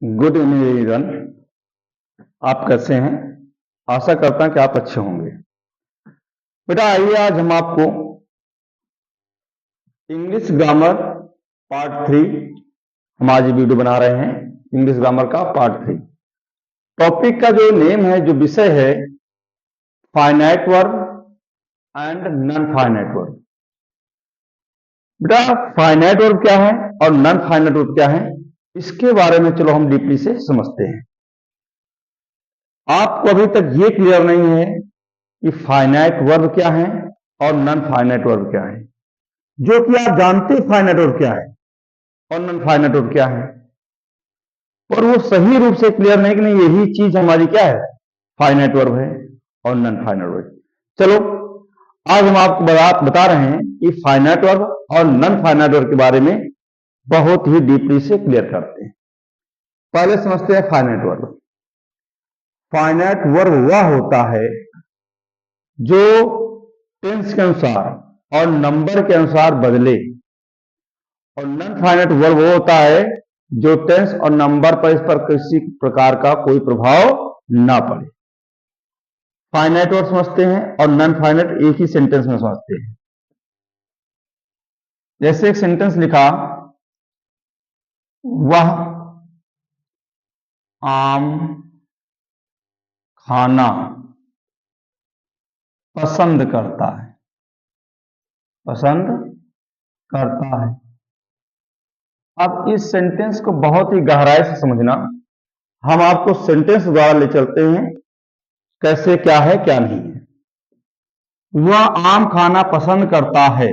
Good evening everyone. आप कैसे हैं? आशा करता हूं कि आप अच्छे होंगे। बेटा आइए आज हम आपको इंग्लिश ग्रामर पार्ट 3 हम आज वीडियो बना रहे हैं। इंग्लिश ग्रामर का पार्ट 3। टॉपिक का जो नेम है, जो विषय है, finite verb and non finite verb. बेटा फाइनाइट वर्ब क्या है और नॉन फाइनाइट वर्ब क्या है, इसके बारे में चलो हम डीपली से समझते हैं। आपको अभी तक ये क्लियर नहीं है कि फाइनाइट वर्ब क्या है और नॉन फाइनाइट वर्ब क्या है। जो कि आप जानते हैं फाइनाइट वर्ब क्या है और नॉन फाइनाइट वर्ब क्या है, पर वो सही रूप से क्लियर नहीं कि नहीं यही चीज हमारी क्या है, फाइनाइट वर्ब है और नॉन फाइनाइट वर्ब। चलो आज हम आपको बता रहे हैं कि फाइनाइट वर्ब और नॉन फाइनाइट वर्ब के बारे में बहुत ही डीपली से क्लियर करते हैं। पहले समझते हैं फाइनाइट वर्ब। फाइनाइट वर्ब वह होता है जो टेंस के अनुसार और नंबर के अनुसार बदले, और नॉन फाइनाइट वर्ब वो होता है जो टेंस और नंबर पर इस पर किसी प्रकार का कोई प्रभाव ना पड़े। फाइनाइट वर्ब समझते हैं और नॉन फाइनाइट एक ही सेंटेंस में समझते हैं। जैसे एक सेंटेंस लिखा, वह आम खाना पसंद करता है। पसंद करता है। अब इस सेंटेंस को बहुत ही गहराई से समझना, हम आपको सेंटेंस द्वारा ले चलते हैं कैसे क्या है क्या नहीं है। वह आम खाना पसंद करता है।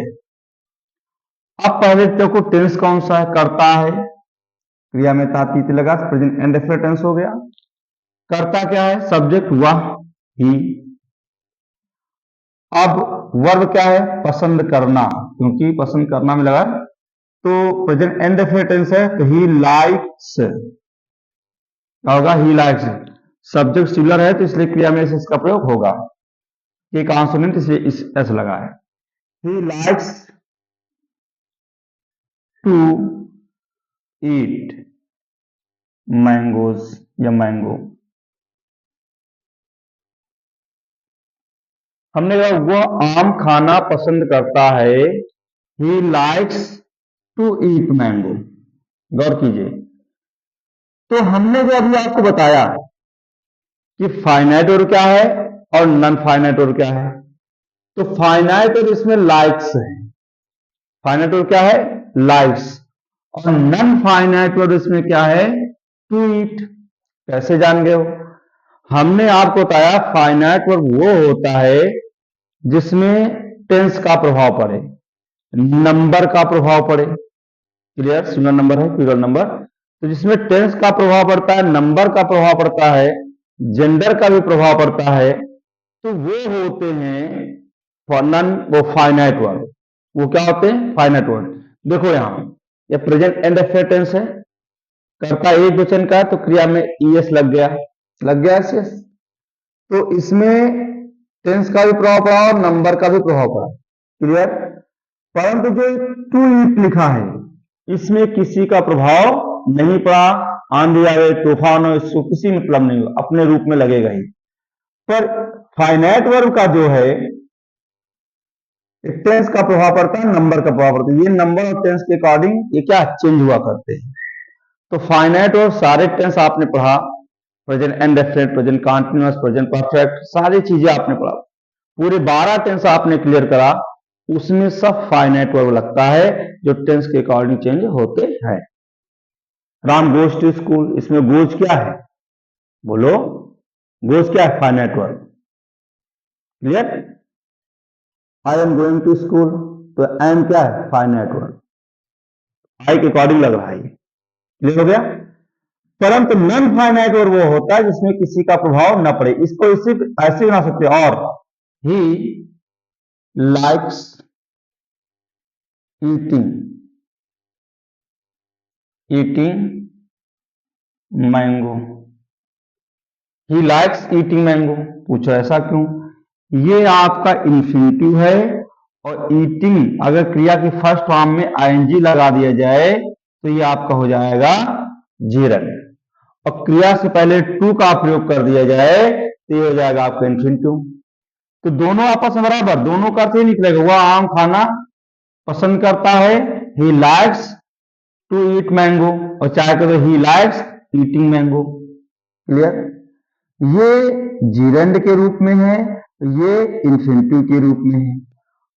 अब पहले देखो टेंस कौन सा है, करता है। क्रिया में तातीत लगा, प्रेजेंट इंडेफिनिट टेंस हो गया। करता क्या है, सब्जेक्ट वह ही। अब वर्ब क्या है, पसंद करना, क्योंकि पसंद करना में लगा तो प्रेजेंट इंडेफिनिट टेंस है, तो ही लाइक्स। क्या होगा, ही लाइक्स। सब्जेक्ट सिमिलर है तो इसलिए क्रिया में इसका प्रयोग होगा। ये कॉन्सोनेंट इसलिए इस एस लगा है। He likes to eat mangoes या मैंगो। हमने कहा वह आम खाना पसंद करता है। He likes to eat mango. गौर कीजिए, तो हमने जो अभी आपको बताया कि फाइनाइट वर्ब क्या है और नॉन फाइनाइट वर्ब क्या है, तो फाइनाइट वर्ब इसमें लाइक्स है। फाइनाइट वर्ब क्या है, लाइक्स। और नॉन फाइनाइट वर्ब इसमें क्या है, टू ईट। कैसे जान गए हो? हमने आपको बताया फाइनाइट वर्ब वो होता है जिसमें टेंस का प्रभाव पड़े, नंबर का प्रभाव पड़े। क्लियर? सिंगल नंबर है, प्लूरल नंबर, तो जिसमें टेंस का प्रभाव पड़ता है, नंबर का प्रभाव पड़ता है, जेंडर का भी प्रभाव पड़ता है, तो वो होते हैं वो फाइनाइट वर्ब। वो क्या होते हैं, फाइनाइट वर्ब। देखो यहां ये प्रेजेंट इंडेफिनिट टेंस है, करता एक वचन का, तो क्रिया में ईएस लग गया, एस। तो इसमें टेंस का भी प्रभाव पड़ा और नंबर का भी प्रभाव पड़ा। क्लियर? परंतु जो टू ईट लिखा है इसमें किसी का प्रभाव नहीं पड़ा। आंधी आए, तूफान हो, इसको किसी मतलब नहीं हो, अपने रूप में लगेगा ही। पर फाइनाइट वर्ब का जो है टेंस का प्रभाव पड़ता है, नंबर का प्रभाव पड़ता है। ये नंबर और टेंस के अकॉर्डिंग ये क्या चेंज हुआ करते हैं। तो फाइनाइट और सारे टेंस आपने पढ़ा, present indefinite, present continuous, present perfect, सारी चीजें आपने पढ़ा। पूरे 12 टेंस आपने क्लियर करा, उसमें सब फाइनाइट वर्ब लगता है जो टेंस के अकॉर्डिंग चेंज होते हैं। राम गोज टू स्कूल, इसमें गोज क्या है, बोलो, गोज क्या है, finite verb. Clear? I am going to school, तो एम क्या है, फाइनाइट वर्ब। आई के अकॉर्डिंग लग रहा है। क्लियर हो गया? परंतु नॉन फाइनाइट वर्ब वो होता है जिसमें किसी का प्रभाव न पड़े। इसको सिर्फ ऐसे बना सकते हैं, और ही लाइक्स ईटिंग मैंगो। ही लाइक्स ईटिंग मैंगो। पूछो ऐसा क्यों? ये आपका इंफिनिटिव है, और ईटिंग अगर क्रिया की फर्स्ट फॉर्म में आईएनजी लगा दिया जाए तो ये आपका हो जाएगा जेरंड। और क्रिया से पहले टू का प्रयोग कर दिया जाए तो ये हो जाएगा आपका इन्फिनिटिव। तो दोनों आपस में बराबर, दोनों का अर्थ ये निकलेगा, वह आम खाना पसंद करता है, he likes to eat mango, और चाहे तो he likes eating mango. Clear? ये जीरेंड के रूप में है, ये इन्फिनिटिव के रूप में है।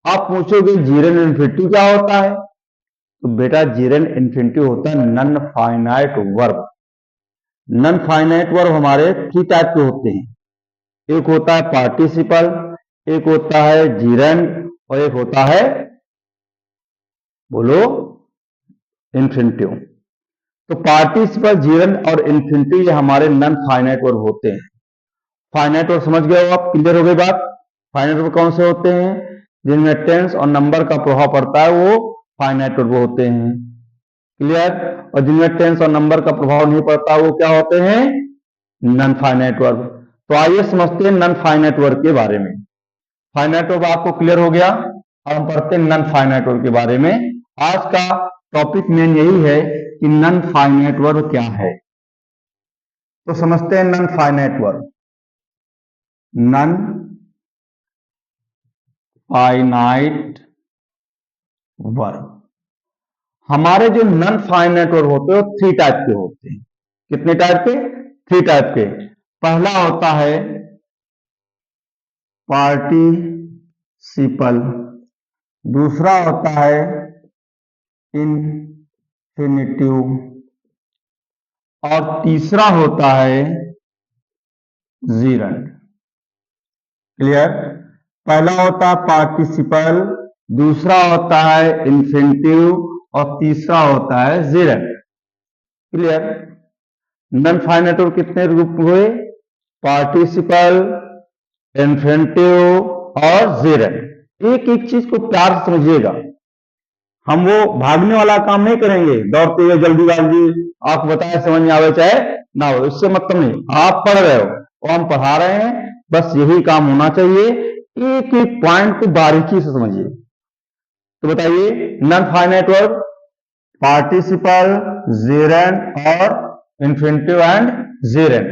आप पूछोगे जीरेंड इन्फिनिटिव क्या होता है? तो बेटा जीरेंड इन्फिनिटिव होता है non finite verb. Non finite verb हमारे 3 टाइप के होते हैं, एक होता है पार्टिसिपल, एक होता है जीरेंड, और एक होता है, बोलो, इन्फिनिटिव। तो पार्टिसिपल, जीरेंड और इन्फिनिटिव ये हमारे नॉन फाइनाइट वर्ब होते हैं। फाइनाइट वर्ब समझ गए हो आप? क्लियर हो गई बात? फाइनाइट वर्ब कौन से होते हैं? जिनमें टेंस और नंबर का प्रभाव पड़ता है वो फाइनाइट वर्ब होते हैं। क्लियर? और जिनमें टेंस और नंबर का प्रभाव नहीं पड़ता वो क्या होते हैं? Non finite verb. तो आइए समझते हैं नॉन फाइनाइट वर्ब के बारे में। फाइनाइट वर्ब आपको क्लियर हो गया, अब हम पढ़ते हैं नॉन फाइनाइट वर्ब के बारे में। आज का टॉपिक मेन यही है कि नॉन फाइनाइट वर्ब क्या है। तो समझते हैं non finite verb. Non finite verb, हमारे जो नॉन फाइनाइट वर्ब होते हैं वो 3 टाइप के होते हैं। कितने टाइप के? 3 टाइप के। पहला होता है पार्टिसिपल, दूसरा होता है इन्फिनिटिव, और तीसरा होता है जीरेंड। क्लियर? पहला होता है पार्टिसिपल, दूसरा होता है इन्फिनिटिव, और तीसरा होता है जीरेंड। क्लियर? नॉन फाइनाइट वर्ब कितने रूप हुए? पार्टिसिपल, इन्फिनिटिव और जीरेंड। एक एक चीज को प्यार से समझिएगा, हम वो भागने वाला काम नहीं करेंगे, दौड़ते हुए जल्दीबाजी, आपको बताए समझ में आवे चाहे ना हो, इससे मतलब नहीं। आप पढ़ रहे हो और हम पढ़ा रहे हैं, बस यही काम होना चाहिए, एक एक पॉइंट को बारीकी से समझिए। तो बताइए, नॉन फाइनाइट वर्ब पार्टिसिपल, जीरेंड और इन्फिनिटिव एंड जीरेंड,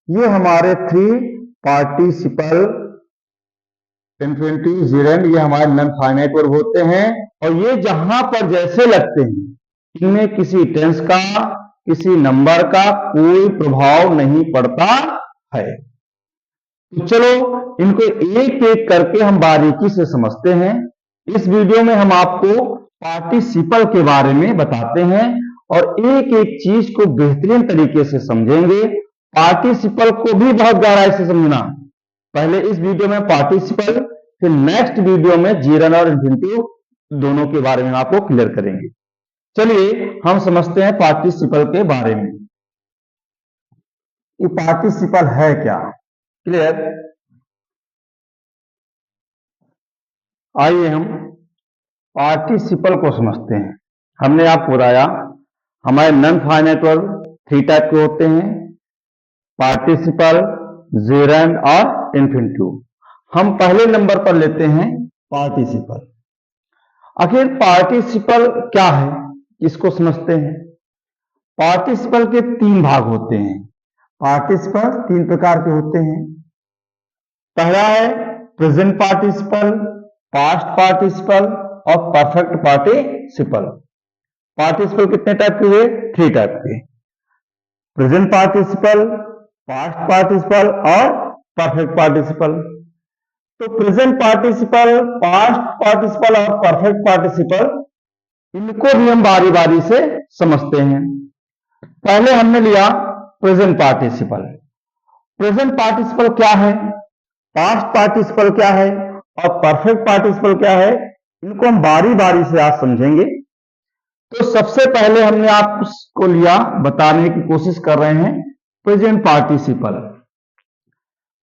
ये हमारे 3 पार्टिसिपल, इन्फिनिटिव, जीरेंड, ये हमारे नॉन फाइनाइट वर्ब होते हैं। और ये जहां पर जैसे लगते हैं, इनमें किसी टेंस का, किसी नंबर का कोई प्रभाव नहीं पड़ता है। तो चलो इनको एक एक करके हम बारीकी से समझते हैं। इस वीडियो में हम आपको पार्टिसिपल के बारे में बताते हैं और एक एक चीज को बेहतरीन तरीके से समझेंगे। पार्टिसिपल को भी बहुत गहराई से समझना। पहले इस वीडियो में पार्टिसिपल, फिर नेक्स्ट वीडियो में जीरेंड और इन्फिनिटिव दोनों के बारे में आपको क्लियर करेंगे। चलिए हम समझते हैं पार्टिसिपल के बारे में। ये पार्टिसिपल है क्या? क्लियर? आइए हम पार्टिसिपल को समझते हैं। हमने आपको बताया हमारे नॉन फाइनाइट वर्ब 3 टाइप के होते हैं, पार्टिसिपल, जीरेंड और इन्फिनिटिव। हम पहले नंबर पर लेते हैं पार्टिसिपल। आखिर पार्टिसिपल क्या है, इसको समझते हैं। पार्टिसिपल के 3 भाग होते हैं। पार्टिसिपल 3 प्रकार के होते हैं। पहला है प्रेजेंट पार्टिसिपल, पास्ट पार्टिसिपल और परफेक्ट पार्टिसिपल। पार्टिसिपल कितने टाइप के हुए? 3 टाइप के, प्रेजेंट पार्टिसिपल, पास्ट पार्टिसिपल और परफेक्ट पार्टिसिपल। तो प्रेजेंट पार्टिसिपल, पास्ट पार्टिसिपल और परफेक्ट पार्टिसिपल, इनको भी हम बारी बारी से समझते हैं। पहले हमने लिया प्रेजेंट पार्टिसिपल। प्रेजेंट पार्टिसिपल क्या है, पास्ट पार्टिसिपल क्या है और परफेक्ट पार्टिसिपल क्या है, इनको हम बारी बारी से आज समझेंगे। तो सबसे पहले हमने आपको लिया, बताने की कोशिश कर रहे हैं प्रेजेंट पार्टिसिपल।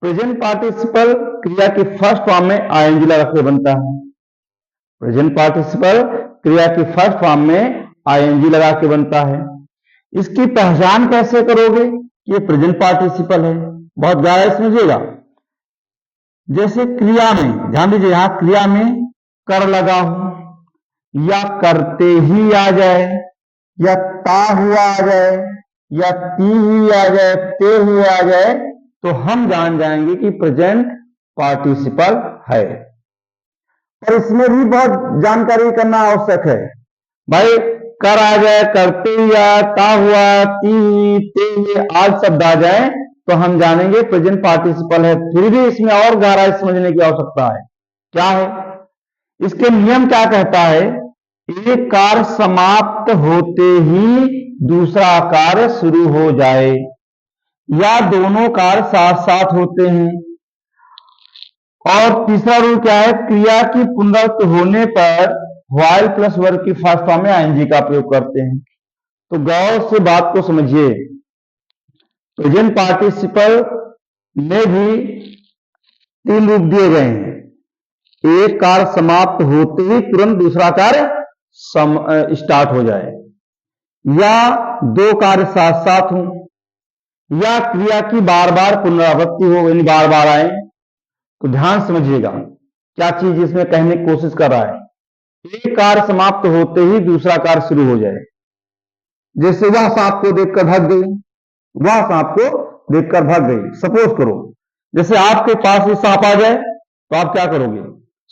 प्रेजेंट पार्टिसिपल क्रिया की फर्स्ट फॉर्म में आईएनजी लगा के बनता है। प्रेजेंट पार्टिसिपल क्रिया की फर्स्ट फॉर्म में आईएनजी लगा के बनता है। इसकी पहचान कैसे करोगे कि ये प्रेजेंट पार्टिसिपल है? बहुत गहराई समझिएगा। जैसे क्रिया में, ध्यान दीजिए, यहां क्रिया में कर लगा हो, या करते ही आ जाए, या ता हुआ आ जाए, या ती हुई आ जाए, ते हुए आ जाए, तो हम जान जाएंगे कि प्रेजेंट पार्टिसिपल है। और इसमें भी बहुत जानकारी करना आवश्यक है भाई। कर आ जाए, करते हुआ, ता हुआ, ती हुई, ते हुए, आज शब्द आ जाए तो हम जानेंगे प्रेजेंट पार्टिसिपल है। फिर भी इसमें और गहराई समझने की आवश्यकता है। क्या है इसके नियम? क्या कहता है? एक कार्य समाप्त होते ही दूसरा कार्य शुरू हो जाए, या दोनों कार्य साथ साथ होते हैं। और तीसरा रूल क्या है? क्रिया की पुनरावृत्ति होने पर व्हाइल प्लस वर्ब की फर्स्ट फॉर्म में आईएनजी का प्रयोग करते हैं। तो गौर से बात को समझिए। प्रेजेंट पार्टिसिपल में भी तीन रूप दिए गए हैं। एक कार्य समाप्त होते ही तुरंत दूसरा कार्य स्टार्ट हो जाए, या दो कार्य साथ साथ हों, या क्रिया की बार बार पुनरावृत्ति हो, यानी बार बार आए। तो ध्यान समझिएगा क्या चीज इसमें कहने की कोशिश कर रहा है। एक कार्य समाप्त होते ही दूसरा कार्य शुरू हो जाए। जैसे वह सांप को देखकर भाग गई, वह सांप को देखकर भाग गई। सपोज करो जैसे आपके पास ये सांप आ जाए तो आप क्या करोगे?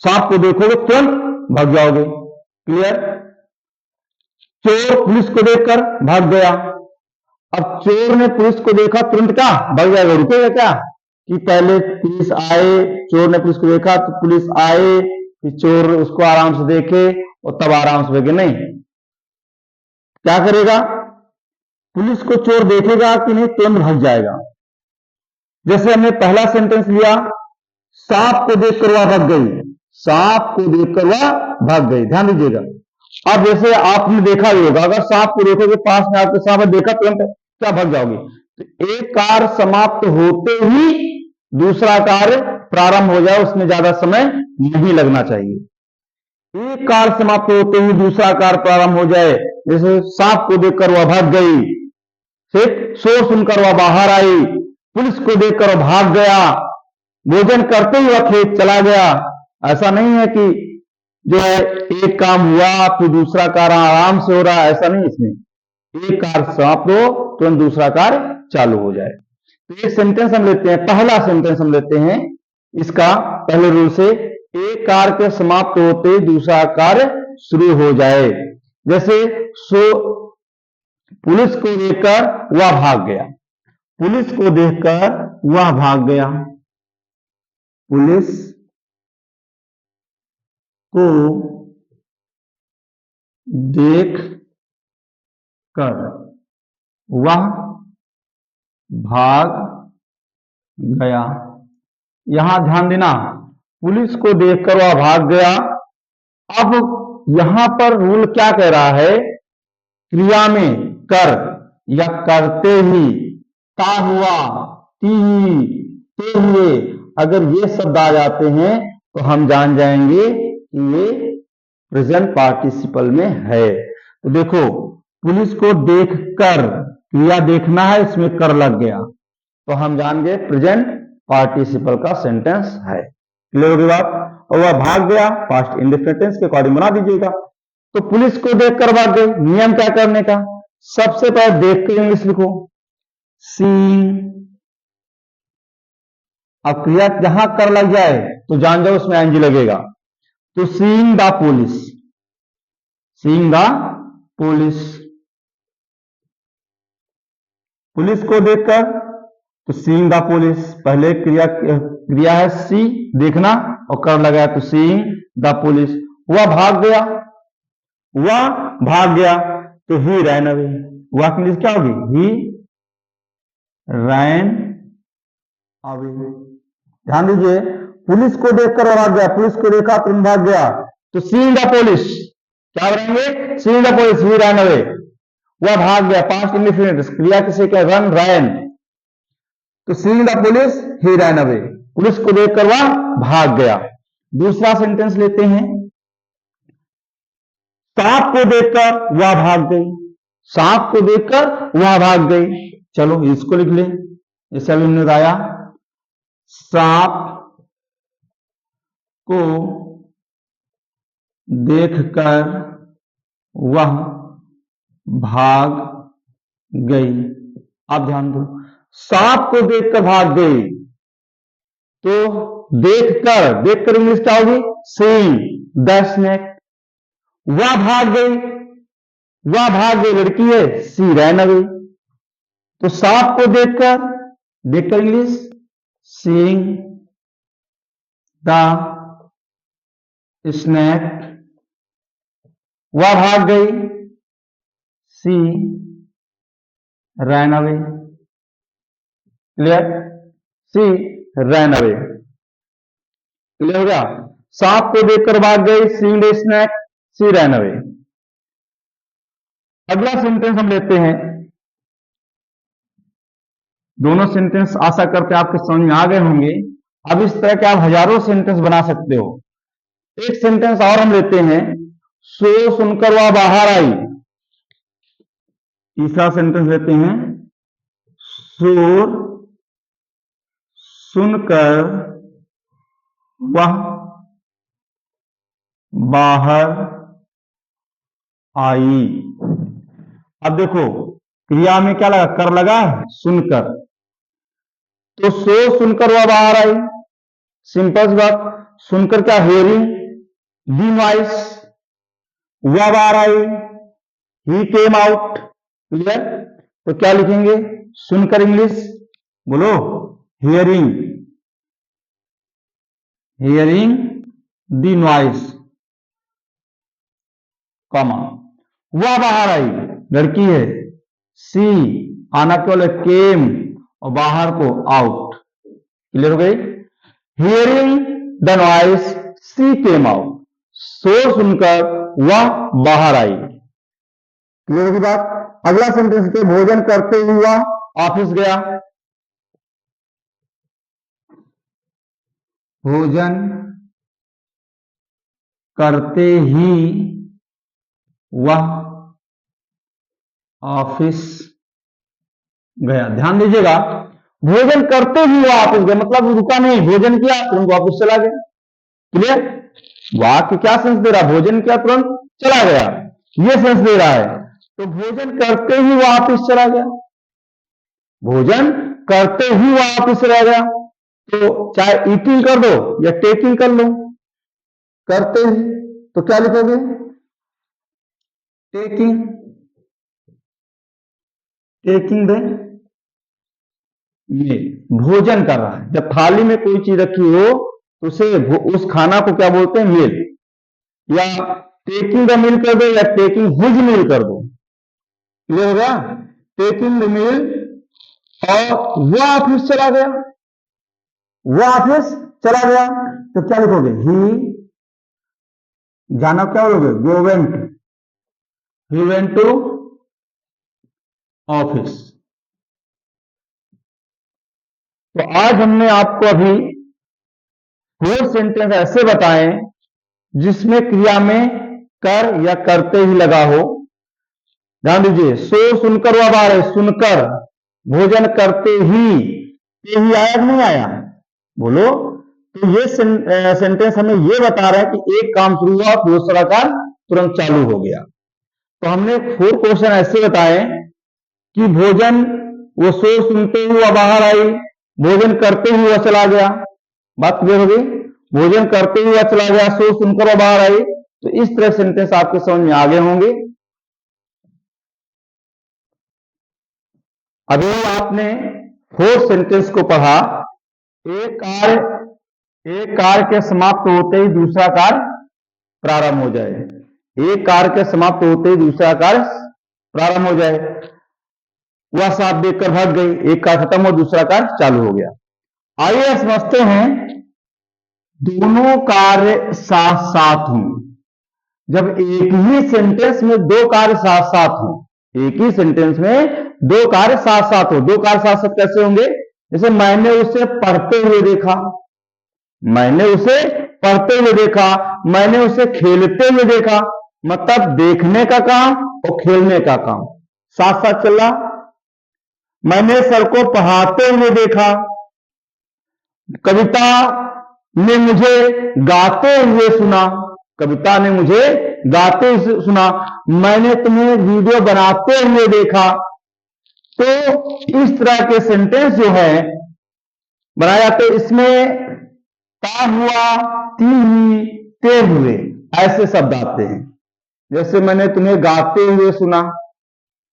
सांप को देखोगे, तुरंत भाग जाओगे। क्लियर? चोर पुलिस को देखकर भाग गया। अब चोर ने पुलिस को देखा, तुरंत क्या भाग जाएगा? रुकेगा क्या कि पहले पुलिस आए, चोर ने पुलिस को देखा तो पुलिस आए कि चोर उसको आराम से देखे और तब आराम से भागे? नहीं। क्या करेगा? पुलिस को चोर देखेगा कि नहीं, तुरंत भाग जाएगा। जैसे हमने पहला सेंटेंस लिया, सांप को देखकर वह भाग गई। सांप को देखकर वह भाग गई, ध्यान दीजिएगा। अब जैसे आपने देखा ही होगा, अगर सांप को देखोगे, पास में आपके सांप देखा, तुरंत क्या भाग जाओगे? तो एक कार्य समाप्त होते ही दूसरा कार्य प्रारंभ हो जाए, उसमें ज्यादा समय नहीं लगना चाहिए। एक कार्य समाप्त होते ही दूसरा कार्य प्रारंभ हो जाए, जैसे सांप को देखकर वह भाग गई, फिर शोर सुनकर वह बाहर आई, पुलिस को देखकर वह भाग गया, भोजन करते ही वह खेत चला गया। ऐसा नहीं है कि जो है एक काम हुआ फिर दूसरा कार्य आराम से हो रहा है, ऐसा नहीं। इसमें एक कार्य समाप्त हो तुरंत दूसरा कार्य चालू हो जाए। तो एक सेंटेंस हम लेते हैं, पहला सेंटेंस हम लेते हैं इसका पहले रूल से। एक कार्य के समाप्त होते ही दूसरा कार्य शुरू हो जाए। जैसे पुलिस को देखकर वह भाग गया। पुलिस को देखकर वह भाग गया। पुलिस को देख कर वह भाग गया। यहां ध्यान देना, पुलिस को देखकर वह भाग गया। अब यहां पर रूल क्या कह रहा है? क्रिया में कर या करते ही, ता हुआ, ती हुई, ते हुए, अगर ये शब्द आ जाते हैं तो हम जान जाएंगे कि ये प्रेजेंट पार्टिसिपल में है। तो देखो, पुलिस को देखकर क्रिया देखना है, इसमें कर लग गया तो हम जान गए प्रेजेंट पार्टिसिपल का सेंटेंस है। क्लियर होगी बात? और वह भाग गया, पास्ट इंडेफिनिट टेंस के अकॉर्डिंग बना दीजिएगा। तो पुलिस को देखकर भाग गई, नियम क्या करने का? सबसे पहले देख के इंग्लिश लिखो, सीइंग। अब क्रिया जहां कर लग जाए तो जान जाओ उसमें एनजी लगेगा। तो seeing the police, seeing the police, police को देखकर, तो सीइंग द पुलिस, पहले क्रिया है सी, देखना, और कर लगा तो सीइंग द पुलिस। वह भाग गया, वह भाग गया तो ही रैन अवे। वह इंग्लिश क्या होगी? ही रैन अवे। ध्यान दीजिए, पुलिस को देखकर वह भाग गया, पुलिस को देखा तुम भाग गया, तो सीइंग द पुलिस क्या करेंगे? Seeing the police, he ran away. वह भाग गया, पास्ट इंडेफिनिट, क्रिया किसे क्या? रन, रैन। तो seeing the police, he ran away, police को देखकर वह भाग गया। दूसरा सेंटेंस लेते हैं, सांप को देखकर वह भाग गई। सांप को देखकर वह भाग गई, चलो इसको लिख ले, जैसे अभी हमने बताया, सांप को देखकर वह भाग गई। आप ध्यान दो, सांप को देखकर भाग गई, तो देखकर इंग्लिश क्या होगी? Seeing the snake. वह भाग गई लड़की है, सी रैन अवे। तो सांप को देखकर इंग्लिश सीइंग द स्नेक। वह भाग गई, she ran away. Clear? She ran away. Clear हो गया? सांप को देखकर भाग गई, seeing the snake, she ran away. अगला सेंटेंस हम लेते हैं। दोनों सेंटेंस आशा करते आपके समझ में आ गए होंगे। अब इस तरह के आप हजारों सेंटेंस बना सकते हो। एक सेंटेंस और हम लेते हैं, शोर सुनकर वह बाहर आई। तीसरा सेंटेंस लेते हैं, शोर सुनकर वह बाहर आई। अब देखो, क्रिया में क्या लगा? कर लगा, सुनकर। तो शोर सुनकर वह बाहर आई, सिंपल सी बात। सुनकर क्या? Hearing the noise. वह बाहर आई, ही केम आउट। क्लियर? तो क्या लिखेंगे? सुनकर इंग्लिश बोलो, हियरिंग द नॉइस, कॉमा। वह बाहर आई, लड़की है, सी आना केवल केम और बाहर को आउट। क्लियर हो गई? Hearing the noise she came out. शोर सुनकर वह बाहर आई। क्लियर होगी बात? अगला सेंटेंस पे, भोजन करते हुआ ऑफिस गया। भोजन करते ही वह ऑफिस गया। ध्यान दीजिएगा, भोजन करते ही वह ऑफिस गया मतलब रुका नहीं, भोजन किया तुरंत वापस चला गया। क्लियर? वाक्य क्या सेंस दे रहा? भोजन किया तुरंत चला गया, यह सेंस दे रहा है। तो भोजन करते ही वह ऑफिस चला गया, भोजन करते ही वह ऑफिस चला गया। तो चाहे ईटिंग कर दो या टेकिंग कर लो, करते ही तो क्या लिखोगे? Taking the meal. भोजन कर रहा है। जब थाली में कोई चीज रखी हो तो उसे उस खाना को क्या बोलते हैं? मील। या टेकिंग द मील कर दो या टेकिंग हिज मील कर दो। क्लियर हो गया? टेकिंग द मील, और वह ऑफिस चला गया, वह ऑफिस चला गया। तो क्या लिखोगे? ही जाना क्या बोलोगे? Go went, he went to office. तो आज हमने आपको अभी 4 सेंटेंस ऐसे बताए जिसमें क्रिया में कर या करते ही लगा हो। ध्यान दीजिए, शोर सुनकर वह बाहर है, सुनकर। भोजन करते ही आया कि नहीं आया? बोलो। तो ये सेंटेंस हमें ये बता रहा है कि एक काम शुरू हुआ, दूसरा काम तुरंत चालू हो गया। तो हमने 4 क्वेश्चन ऐसे बताए कि भोजन, वो शोर सुनते ही वह बाहर आई, भोजन करते ही वह चला गया। बात क्लियर हो गई? भोजन करते ही वह चला गया, शोर सुनकर वह बाहर आई। तो इस तरह सेंटेंस आपके समझ में आ गए होंगे। अभी आपने 4 सेंटेंस को पढ़ा। एक कार्य के समाप्त होते ही दूसरा कार्य प्रारंभ हो जाए, एक कार्य के समाप्त होते ही दूसरा कार्य प्रारंभ हो जाए। वह सांप देखकर भाग गई, एक कार्य खत्म हो दूसरा कार्य चालू हो गया। आइए समझते हैं, दोनों कार्य साथ साथ हों। जब एक ही सेंटेंस में 2 कार्य साथ साथ हों, एक ही सेंटेंस में 2 कार्य साथ साथ हो, 2 कार्य साथ साथ कैसे होंगे? जैसे मैंने उसे पढ़ते हुए देखा, मैंने उसे पढ़ते हुए देखा, मैंने उसे खेलते हुए देखा। मतलब देखने का काम और खेलने का काम साथ साथ चल रहा। मैंने सर को पढ़ाते हुए देखा, कविता ने मुझे गाते हुए सुना, कविता ने मुझे गाते हुए सुना। मैंने तुम्हें वीडियो बनाते हुए देखा। तो इस तरह के सेंटेंस जो है बनाए जाते, इसमें ता हुआ, ती हुई, ते हुए, ऐसे शब्द आते हैं। जैसे मैंने तुम्हें गाते हुए सुना,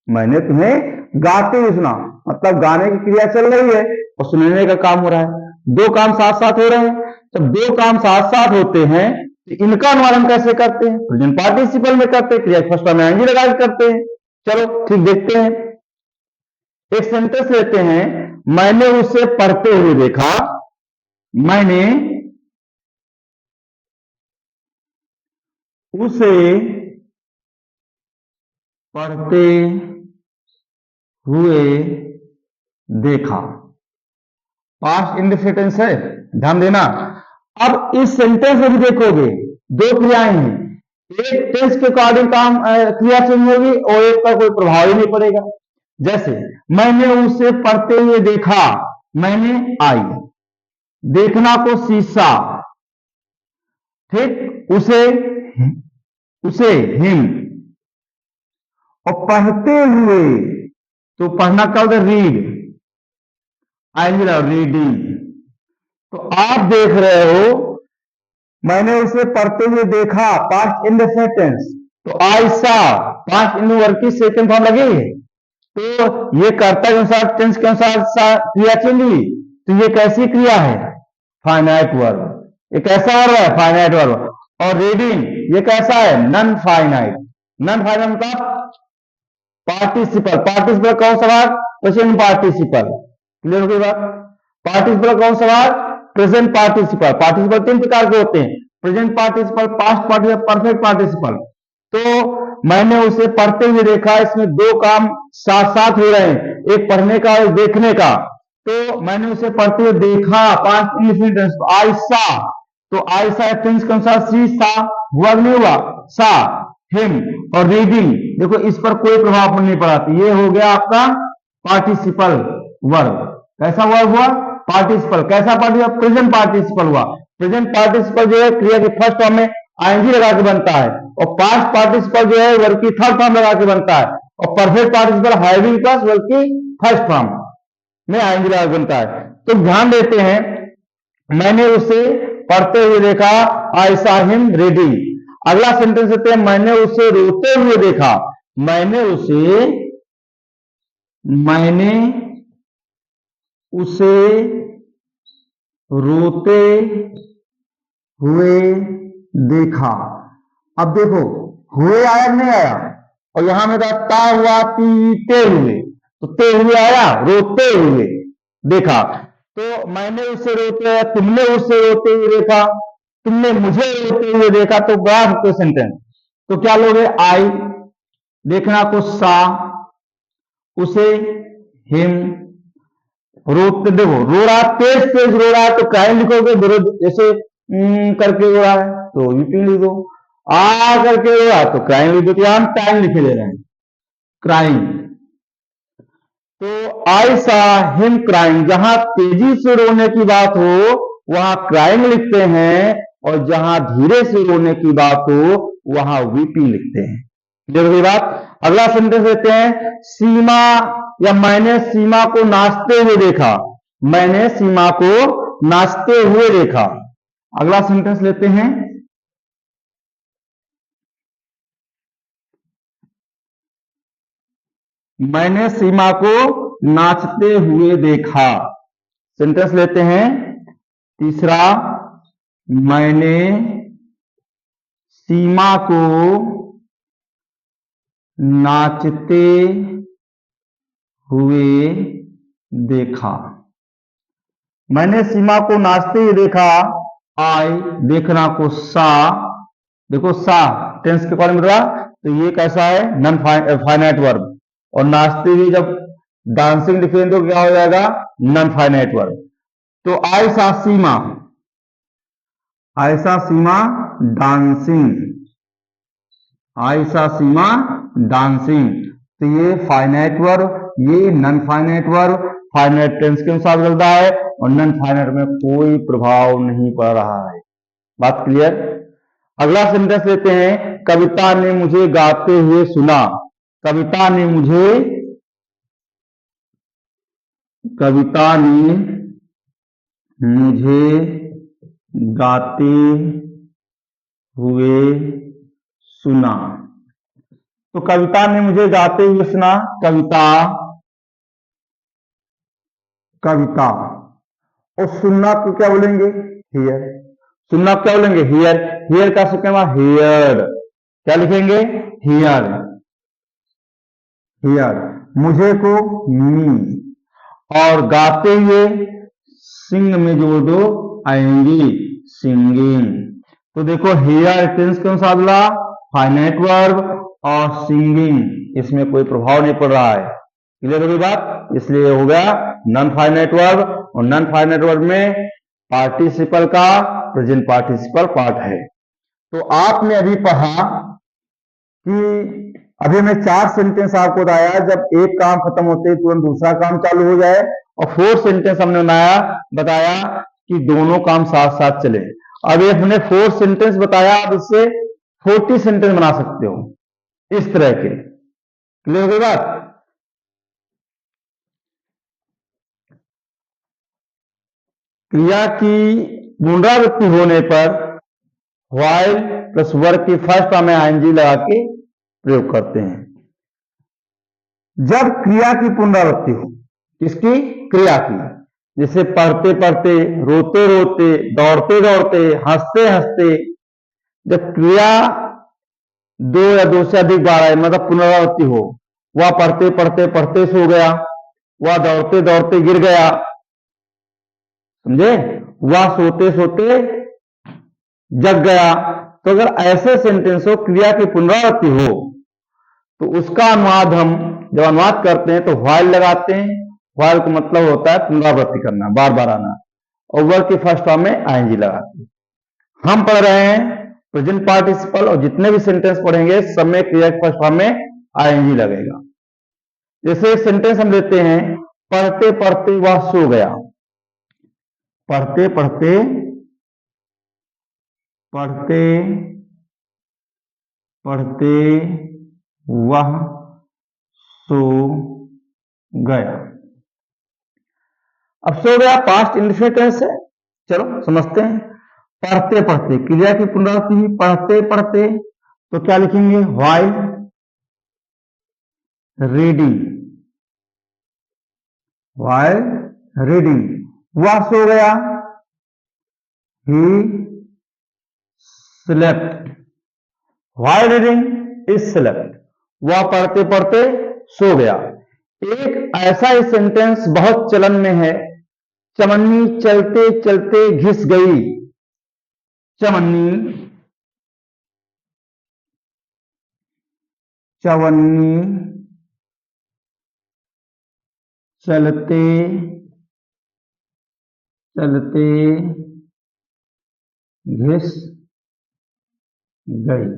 मैंने तुम्हें गाते हुए सुना, मतलब गाने की क्रिया चल रही है और सुनने का काम हो रहा है, दो काम साथ साथ हो रहे हैं। जब दो काम साथ साथ होते हैं तो इनका अनुवाद कैसे करते हैं? प्रेजेंट पार्टिसिपल में करते हैं, क्रिया फर्स्ट में आईएनजी लगा के करते हैं। चलो ठीक, देखते हैं। एक सेंटेंस लेते हैं, मैंने उसे पढ़ते हुए देखा, मैंने उसे पढ़ते हुए देखा। पास्ट इंडिफिनिट है, ध्यान देना। अब इस सेंटेंस में भी देखोगे दो क्रियाएं हैं, एक टेंस के अकॉर्डिंग काम क्रिया चेंज होगी और एक का कोई प्रभाव ही नहीं पड़ेगा। जैसे मैंने उसे पढ़ते हुए देखा, मैंने आई, देखना को शीशा, ठीक, उसे हिम, और पढ़ते हुए तो पढ़ना का रीड, आई रीडिंग। तो आप देख रहे हो, मैंने उसे पढ़ते हुए देखा, पास्ट इन द सेंटेंस, तो आई सा, पास्ट इन वर्क की सेकंड फॉर्म लगी है, तो ये कर्ता के अनुसार, टेंस के अनुसार क्रिया चेंज हुई, तो ये कैसी क्रिया है? Finite verb. ये कैसा वर्ब है? Finite verb. और रीडिंग ये कैसा है? Non finite. नॉन फाइनाइट मतलब पार्टिसिपल। पार्टिसिपल कौन सा भाग? Present participle. क्लियर हो गई बात? पार्टिसिपल कौन सा भाग? Present participle. पार्टिसिपल तीन प्रकार के होते हैं, present participle, past participle, perfect participle. तो मैंने उसे पढ़ते हुए देखा, इसमें दो काम साथ साथ हो रहे हैं, एक पढ़ने का और देखने का। तो मैंने उसे पढ़ते हुए देखा, पास्ट इंडेफिनिट टेंस, आई सा, तो आई सा टेंस के अनुसार सी सा हुआ नहीं हुआ? सा, हिम। और रीडिंग देखो इस पर कोई प्रभाव नहीं पड़ा, तो ये हो गया आपका पार्टिसिपल वर्ब। कैसा वर्ब हुआ? पार्टिसिपल। कैसा पार्टिसिपल? प्रेजेंट पार्टिसिपल हुआ। प्रेजेंट पार्टिसिपल जो है क्रिया के फर्स्ट फॉर्म में आईएनजी लगा के बनता है, और पास्ट पार्टिसिपल जो है वर्ब की थर्ड फॉर्म लगा के बनता है, और perfect participle having plus verb की फर्स्ट फॉर्म में आईएनजी लगा के बनता है। तो ध्यान देते हैं, मैंने उसे पढ़ते हुए देखा, आई सा हिम रीडिंग। अगला सेंटेंस देते हैं, मैंने उसे रोते हुए देखा, मैंने उसे रोते हुए देखा। अब देखो हुए आया नहीं आया, और यहां में ता हुआ, ते हुए, तो ते हुए आया, रोते हुए देखा। तो मैंने उसे रोते, तुमने उसे रोते हुए देखा, तुमने मुझे रोते हुए देखा, तो बड़ा सकते सेंटेंस। तो क्या लोगे? आई, देखना को सा, उसे हिम, रोते, देखो रो रहा, तेज तेज रो रहा है तो क्राइम लिखोगे, जैसे करके रो रहा है तो यूपी लिख दो, आ करके रो रहा तो क्राइम लिख दो, तो हम टाइम लिखे दे रहे हैं, क्राइम। तो आई सा हिम क्राइम, जहां तेजी से रोने की बात हो वहां क्राइम लिखते हैं, और जहां धीरे से रोने की बात हो वहां वीपी लिखते हैं। क्लियर हुई बात? अगला सेंटेंस लेते हैं, सीमा, या मैंने सीमा को नाचते हुए देखा, मैंने सीमा को नाचते हुए देखा। अगला सेंटेंस लेते हैं, मैंने सीमा को नाचते हुए देखा। सेंटेंस लेते हैं तीसरा, मैंने सीमा को नाचते हुए देखा, मैंने सीमा को नाचते हुए देखा, आई, देखना को सा, देखो सा टेंस के अकॉर्डिंग बदला, तो ये कैसा है? Non finite verb. और नाचते हुए जब डांसिंग लिखेंगे तो क्या हो जाएगा? Non finite verb. तो आई सा सीमा, ऐसा सीमा डांसिंग, ऐसा सीमा डांसिंग। तो ये फाइनाइट वर्ब, ये non finite verb, finite tense के अनुसार बदलता है और नॉन फाइनाइट में कोई प्रभाव नहीं पड़ रहा है। बात क्लियर? अगला सेंटेंस लेते हैं, कविता ने मुझे गाते हुए सुना, कविता ने मुझे कविता ने मुझे गाते हुए सुना। तो कविता ने मुझे गाते हुए सुना, कविता, कविता। और सुनना को क्या बोलेंगे? हियर। सुनना क्या बोलेंगे? हियर। हियर का सेकंड हियर, क्या लिखेंगे? हियर। हियर। मुझे को मी, और गाते हुए सिंग में जोड़ दो आएंगी, सिंगिंग। तो देखो हियर टेंस कौन सा अगला? फाइनाइट वर्ब, और सिंगिंग इसमें कोई प्रभाव नहीं पड़ रहा है। क्लियर होगी बात? इसलिए हो गया नॉन फाइनाइट वर्ब, और नॉन फाइनाइट वर्ब में पार्टिसिपल का प्रेजेंट पार्टिसिपल पार्ट है। तो आपने अभी पढ़ा कि अभी मैं 4 सेंटेंस आपको बताया, जब एक काम खत्म होते ही तुरंत दूसरा काम चालू हो जाए, और 4 सेंटेंस हमने बताया कि दोनों काम साथ साथ चले। अब ये हमने 4 सेंटेंस बताया, आप इससे 40 सेंटेंस बना सकते हो इस तरह के। क्लियर हो बात? क्रिया की पुनरावृत्ति होने पर व्हाइल प्लस वर्ब की फर्स्ट फॉर्म में आईएनजी लगा के प्रयोग करते हैं। जब क्रिया की पुनरावृत्ति हो, किसकी? क्रिया की। जैसे पढ़ते पढ़ते, रोते रोते, दौड़ते दौड़ते, हंसते हंसते, जब क्रिया 2 या 2 से अधिक बार आए, मतलब पुनरावृत्ति हो, वह पढ़ते पढ़ते पढ़ते सो गया, वह दौड़ते दौड़ते गिर गया, समझे? वह सोते सोते जग गया। तो अगर ऐसे सेंटेंस हो, क्रिया की पुनरावृत्ति हो, तो उसका अनुवाद हम जब अनुवाद करते हैं तो व्हाइल लगाते हैं। व्हाइल का मतलब होता है पुनरावृत्ति करना, बार बार आना, और वर्ब की फर्स्ट फॉर्म में आईएनजी लगाते हैं। हम पढ़ रहे हैं प्रेजेंट पार्टिसिपल, और जितने भी सेंटेंस पढ़ेंगे सब में क्रिया की फर्स्ट फॉर्म में आईएनजी लगेगा। जैसे एक सेंटेंस हम लेते हैं, पढ़ते पढ़ते वह सो गया। पढ़ते पढ़ते, पढ़ते पढ़ते वह सो गया। अब सो गया पास्ट इंडेफिनिट टेंस है, चलो समझते हैं। पढ़ते पढ़ते, क्रिया की पुनरावृत्ति, पढ़ते पढ़ते, तो क्या लिखेंगे? व्हाइल रीडिंग, व्हाइल रीडिंग वह सो गया, he slept. While reading is slept, वह पढ़ते पढ़ते सो गया। एक ऐसा ही सेंटेंस बहुत चलन में है, चमन्नी चलते चलते घिस गई। चवन्नी, चवन्नी चलते चलते घिस गई।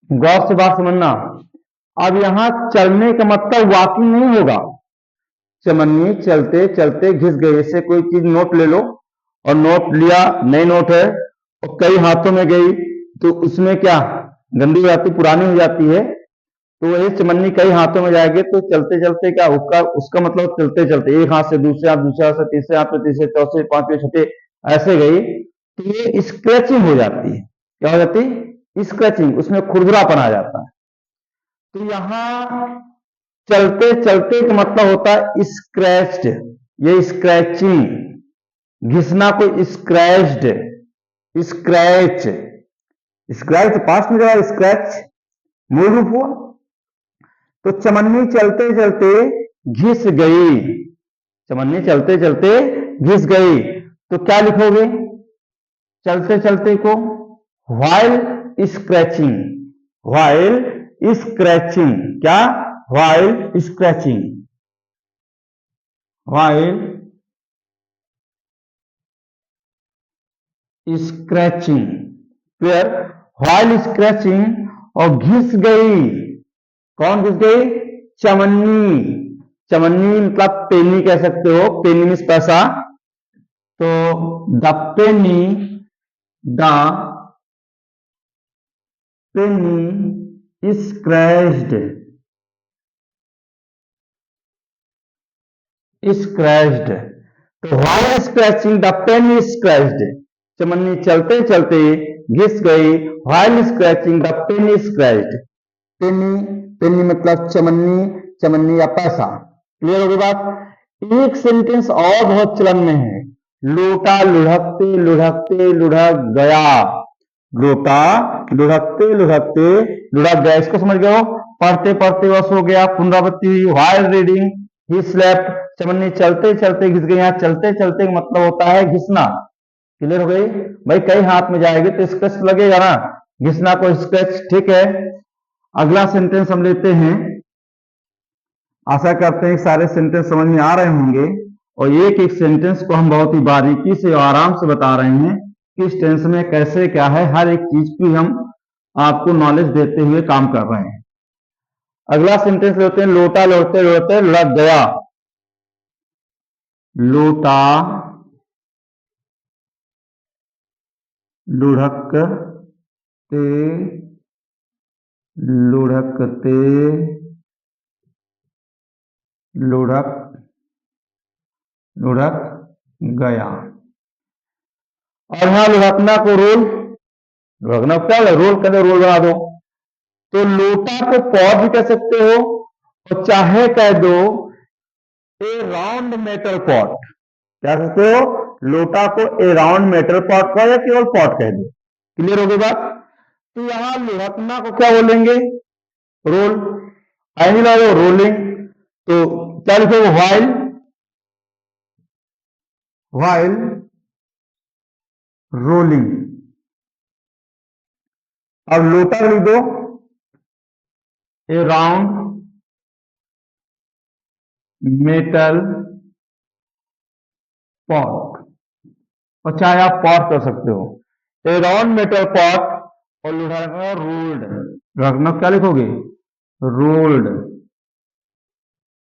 गौर से बात समझना। अब यहां चलने का मतलब वॉकिंग नहीं होगा। चमन्नी चलते चलते घिस गई, ऐसे कोई चीज नोट ले लो, और नोट लिया, नई नोट है, और कई हाथों में गई, तो उसमें क्या गंदी हो जाती, पुरानी हो जाती है। तो वही चमन्नी कई हाथों में जाएगी, तो चलते चलते क्या उसका मतलब चलते चलते, एक हाथ से दूसरे हाथ, दूसरे हाथ से तीसरे हाथ पे, तीसरे चौथे पांचवे छठे ऐसे गई, तो ये स्क्रैचिंग हो जाती है। क्या हो जाती है? स्क्रैचिंग, उसमें खुरदुरापन आ जाता है। तो यहां चलते चलते का मतलब होता है स्क्रैच्ड, ये स्क्रैचिंग। घिसना को स्क्रैच्ड, स्क्रैच, स्क्रैच पास्ट में जाएगा, स्क्रैच मूल रूप हुआ। तो चमन्नी चलते चलते घिस गई, चमन्नी चलते चलते घिस गई, तो क्या लिखोगे चलते चलते को? व्हाइल स्क्रैचिंग, व्हाइल स्क्रैचिंग, क्या? While scratching, while scratching. फिर व्हाइल स्क्रैचिंग और घिस गई, कौन घिस गई? चमन्नी। चमन्नी मतलब पेनी कह सकते हो, पेनी मीन्स पैसा। तो the penny, the penny scratched, scratched. तो while scratching the pen is scratched, चमन्नी चलते चलते घिस गई। While scratching the pen is scratched. Penny, penny मतलब चमन्नी, चमन्नी या पैसा। क्लियर होगी बात। एक सेंटेंस और बहुत चलन में है, लोटा लुढ़कते लुढ़कते लुढ़क गया। लोटा लुढ़कते लुढ़कते लुढ़क गया, इसको समझ गए हो। पढ़ते पढ़ते वश हो गया, पुनरावृत्ति हुई। व्हाइल रीडिंग ही स्लेप्ट, चमन्नी चलते चलते घिस गई। यहाँ चलते चलते का मतलब होता है घिसना। क्लियर हो गई भाई, कई हाथ में जाएगी तो स्क्रैच लगेगा ना, घिसना को स्क्रैच। ठीक है, अगला सेंटेंस हम लेते हैं। आशा करते हैं कि सारे सेंटेंस समझ में आ रहे होंगे और एक एक सेंटेंस को हम बहुत ही बारीकी से और आराम से बता रहे हैं कि इस टेंस में कैसे क्या है, हर एक चीज की हम आपको नॉलेज देते हुए काम कर रहे हैं। अगला सेंटेंस लेते हैं, लोटा लौटते लौटते लुढ़क गया। लोटा लुढ़कते लुढ़कते लुढ़क लुढ़क गया। और यहां लुढ़कना को रोल, लुढ़कना क्या है, रोल कहते रोल बना दो। तो लोटा को पॉट भी कह सकते हो और चाहे कह दो ए राउंड मेटल पॉट। क्या कहते हो, लोटा को ए राउंड मेटल पॉट कहो या केवल पॉट कह दो। क्लियर हो गई बात। तो यहां लुढ़कना को क्या बोलेंगे, रोल। आई लगा रोलिंग, तो क्या लिखोगे, व्हाइल, व्हाइल रोलिंग। अब लोटा लिख दो, ए राउंड मेटल पॉट, और चाहे आप पॉट कर सकते हो। ए राउंड मेटल पॉट और लुढ़कना रोल्ड। लुढ़कना क्या लिखोगे, रोल्ड।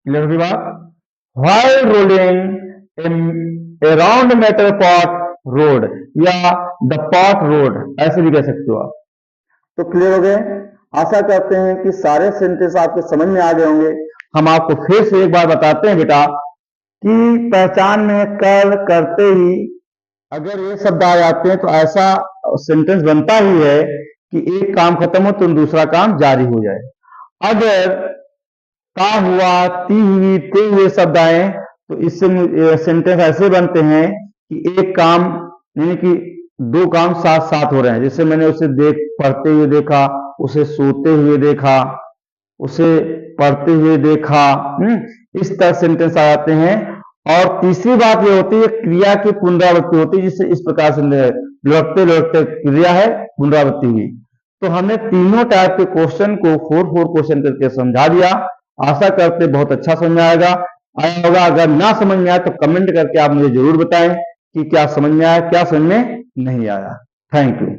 क्लियर की बात। While rolling A round metal pot road, या द पॉट रोड, ऐसे भी कह सकते हो आप। तो क्लियर हो गए। आशा करते हैं कि सारे सेंटेंस आपको समझ में आ गए होंगे। हम आपको फिर से एक बार बताते हैं बेटा कि पहचान में कर, करते ही अगर ये शब्द आ जाते हैं तो ऐसा सेंटेंस बनता ही है कि एक काम खत्म हो तो दूसरा काम जारी हो जाए। अगर का हुआ, ती हुई, ते हुए शब्द आए तो इससे सेंटेंस ऐसे बनते हैं कि एक काम यानी कि दो काम साथ साथ हो रहे हैं। जैसे मैंने उसे पढ़ते हुए देखा, उसे सोते हुए देखा, उसे पढ़ते हुए देखा। इस तरह सेंटेंस आ जाते हैं। और तीसरी बात ये होती है, क्रिया की पुनरावृत्ति होती है, जिससे इस प्रकार से लौटते लौटते क्रिया है, पुनरावृत्ति हुई। तो हमने तीनों टाइप के क्वेश्चन को 4 क्वेश्चन करके समझा दिया। आशा करते बहुत अच्छा समझ में आया होगा। अगर ना समझ में आया तो कमेंट करके आप मुझे जरूर बताएं कि क्या समझ में आया, क्या समझ में नहीं आया। Thank you.